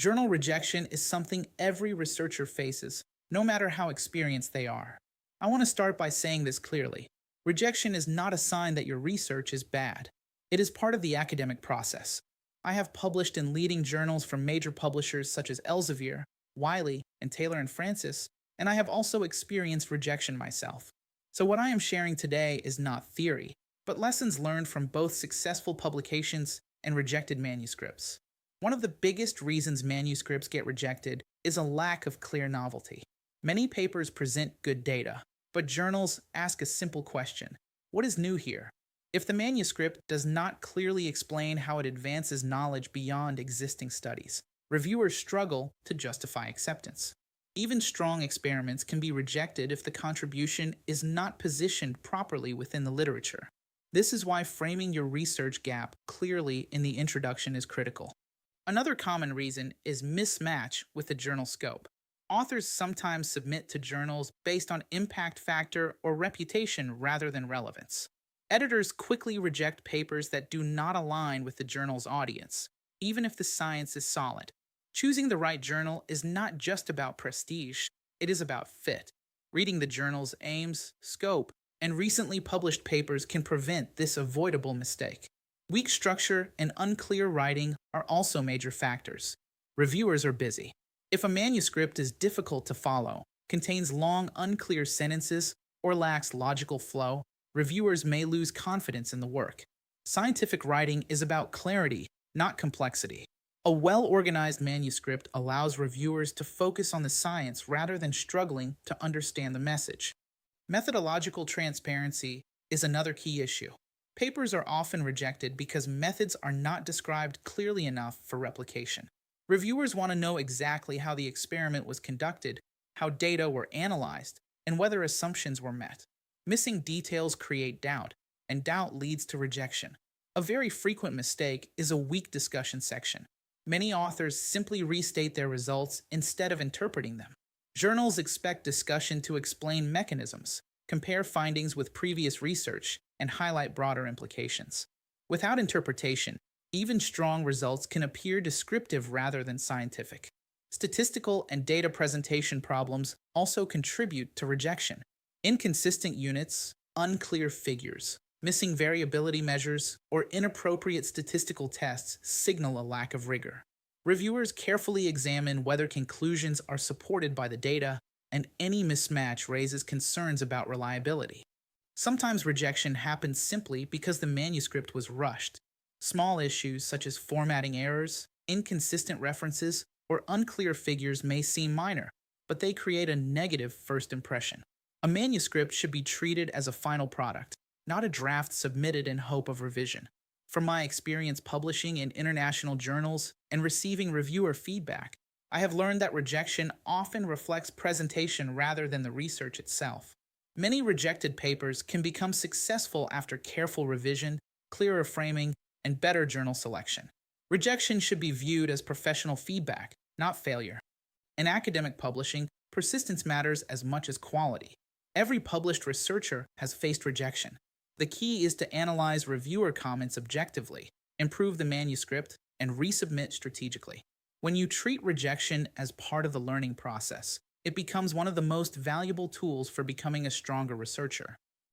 Journal rejection is something every researcher faces, no matter how experienced they are. I want to start by saying this clearly. Rejection is not a sign that your research is bad. It is part of the academic process. I have published in leading journals from major publishers such as Elsevier, Wiley, and Taylor and Francis, and I have also experienced rejection myself. So what I am sharing today is not theory, but lessons learned from both successful publications and rejected manuscripts. One of the biggest reasons manuscripts get rejected is a lack of clear novelty. Many papers present good data, but journals ask a simple question: what is new here? If the manuscript does not clearly explain how it advances knowledge beyond existing studies, reviewers struggle to justify acceptance. Even strong experiments can be rejected if the contribution is not positioned properly within the literature. This is why framing your research gap clearly in the introduction is critical. Another common reason is mismatch with the journal scope. Authors sometimes submit to journals based on impact factor or reputation rather than relevance. Editors quickly reject papers that do not align with the journal's audience, even if the science is solid. Choosing the right journal is not just about prestige, it is about fit. Reading the journal's aims, scope, and recently published papers can prevent this avoidable mistake. Weak structure and unclear writing are also major factors. Reviewers are busy. If a manuscript is difficult to follow, contains long, unclear sentences, or lacks logical flow, reviewers may lose confidence in the work. Scientific writing is about clarity, not complexity. A well-organized manuscript allows reviewers to focus on the science rather than struggling to understand the message. Methodological transparency is another key issue. Papers are often rejected because methods are not described clearly enough for replication. Reviewers want to know exactly how the experiment was conducted, how data were analyzed, and whether assumptions were met. Missing details create doubt, and doubt leads to rejection. A very frequent mistake is a weak discussion section. Many authors simply restate their results instead of interpreting them. Journals expect discussion to explain mechanisms, compare findings with previous research, and highlight broader implications. Without interpretation, even strong results can appear descriptive rather than scientific. Statistical and data presentation problems also contribute to rejection. Inconsistent units, unclear figures, missing variability measures, or inappropriate statistical tests signal a lack of rigor. Reviewers carefully examine whether conclusions are supported by the data, and any mismatch raises concerns about reliability. Sometimes rejection happens simply because the manuscript was rushed. Small issues such as formatting errors, inconsistent references, or unclear figures may seem minor, but they create a negative first impression. A manuscript should be treated as a final product, not a draft submitted in hope of revision. From my experience publishing in international journals and receiving reviewer feedback, I have learned that rejection often reflects presentation rather than the research itself. Many rejected papers can become successful after careful revision, clearer framing, and better journal selection. Rejection should be viewed as professional feedback, not failure. In academic publishing, persistence matters as much as quality. Every published researcher has faced rejection. The key is to analyze reviewer comments objectively, improve the manuscript, and resubmit strategically. When you treat rejection as part of the learning process, it becomes one of the most valuable tools for becoming a stronger researcher.